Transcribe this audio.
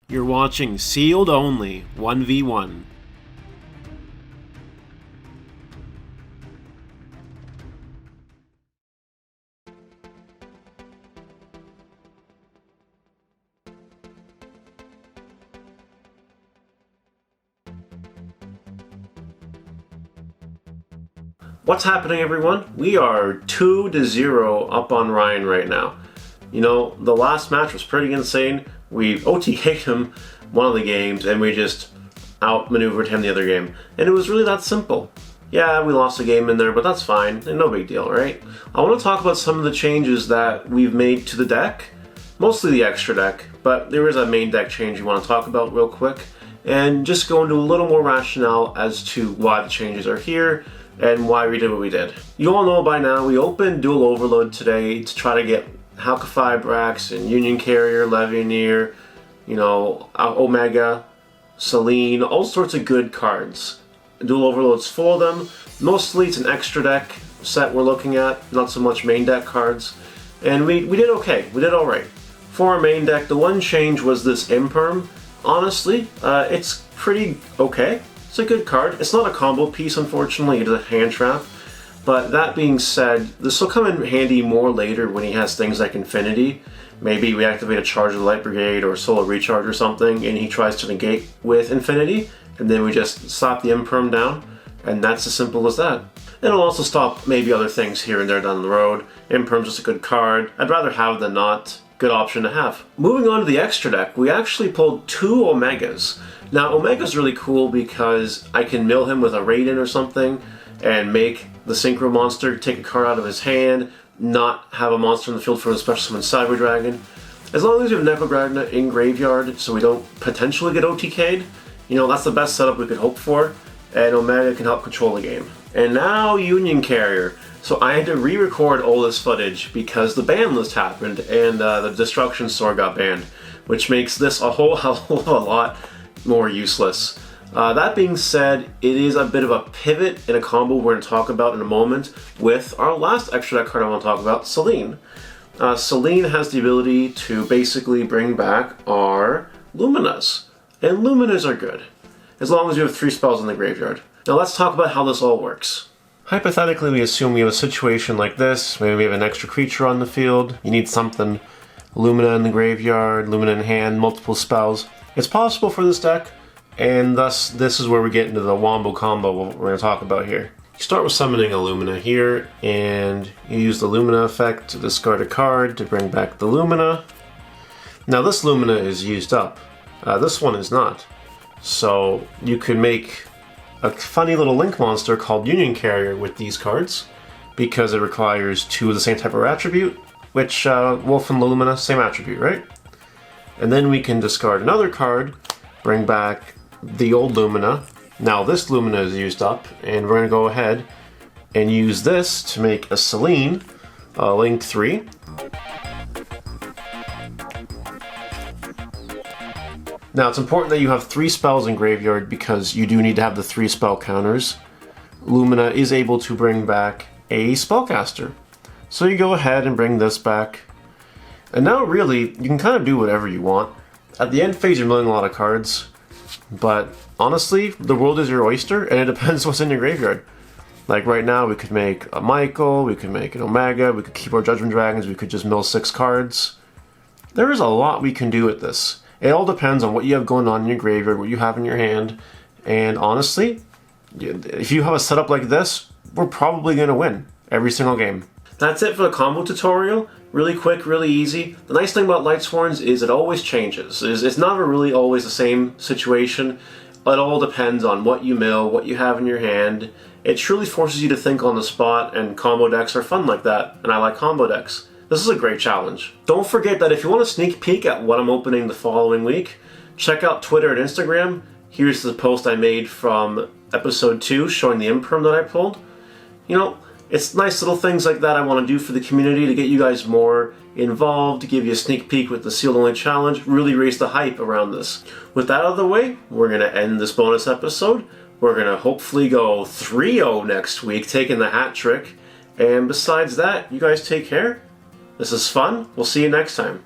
You're watching Sealed Only 1v1. What's happening, everyone? We are 2-0 up on Ryan right now. You know, the last match was pretty insane. We OTK'd him one of the games and we just outmaneuvered him the other game. And it was really that simple. Yeah, we lost a game in there, but that's fine. And no big deal, right? I want to talk about some of the changes that we've made to the deck. Mostly the extra deck, but there is a main deck change we want to talk about real quick. And just go into a little more rationale as to why the changes are here and why we did what we did. You all know by now, we opened Dual Overload today to try to get Halkify Brax and Union Carrier, Levianeer, you know, Omega, Celine, all sorts of good cards. Dual Overload's full of them. Mostly it's an extra deck set we're looking at, not so much main deck cards. And we did okay, we did alright. For our main deck, the one change was this Imperm. Honestly, it's pretty okay. It's a good card. It's not a combo piece, unfortunately, it is a hand trap. But that being said, this will come in handy more later when he has things like Infinity. Maybe we activate a Charge of the Light Brigade or Solar Recharge or something, and he tries to negate with Infinity, and then we just slap the Imperm down, and that's as simple as that. It'll also stop maybe other things here and there down the road. Imperm's just a good card. I'd rather have than not. Good option to have. Moving on to the extra deck, we actually pulled 2 Omegas. Now, Omega's really cool because I can mill him with a Raiden or something and make the Synchro monster take a card out of his hand, not have a monster in the field for a special summon Cyber Dragon. As long as you have Necrogragna in graveyard so we don't potentially get OTK'd, you know, that's the best setup we could hope for, and Omega can help control the game. And now Union Carrier. So I had to re-record all this footage because the ban list happened and the Destruction Store got banned, which makes this a whole hell of a lot more useless. That being said, it is a bit of a pivot in a combo we're going to talk about in a moment with our last extra deck card I want to talk about, Celine. Celine has the ability to basically bring back our Luminas, and Luminas are good, as long as you have 3 spells in the graveyard. Now let's talk about how this all works. Hypothetically, we assume we have a situation like this. Maybe we have an extra creature on the field. You need something. Lumina in the graveyard, Lumina in hand, multiple spells. It's possible for this deck, and thus this is where we get into the Wombo combo we're going to talk about here. You start with summoning a Lumina here, and you use the Lumina effect to discard a card to bring back the Lumina. Now this Lumina is used up. This one is not. So you could make a funny little link monster called Union Carrier with these cards because it requires 2 of the same type of attribute, which Wolf and Lumina, same attribute, right? And then we can discard another card, bring back the old Lumina. Now this Lumina is used up, and we're going to go ahead and use this to make a Celine, Link 3. Now it's important that you have 3 spells in graveyard because you do need to have the 3 spell counters. Lumina is able to bring back a spellcaster. So you go ahead and bring this back. And now really, you can kind of do whatever you want. At the end phase you're milling a lot of cards, but honestly, the world is your oyster and it depends what's in your graveyard. Like right now we could make a Michael, we could make an Omega, we could keep our Judgment Dragons, we could just mill 6 cards. There is a lot we can do with this. It all depends on what you have going on in your graveyard, what you have in your hand, and honestly, if you have a setup like this, we're probably going to win every single game. That's it for the combo tutorial. Really quick, really easy. The nice thing about Lightsworns is it always changes. It's never really always the same situation. It all depends on what you mill, what you have in your hand. It truly forces you to think on the spot, and combo decks are fun like that, and I like combo decks. This is a great challenge. Don't forget that if you want a sneak peek at what I'm opening the following week, check out Twitter and Instagram. Here's the post I made from episode 2 showing the Imperm that I pulled. You know, it's nice little things like that I want to do for the community to get you guys more involved, to give you a sneak peek with the Sealed Only Challenge, really raise the hype around this. With that out of the way, we're going to end this bonus episode. We're going to hopefully go 3-0 next week, taking the hat trick. And besides that, you guys take care. This is fun. We'll see you next time.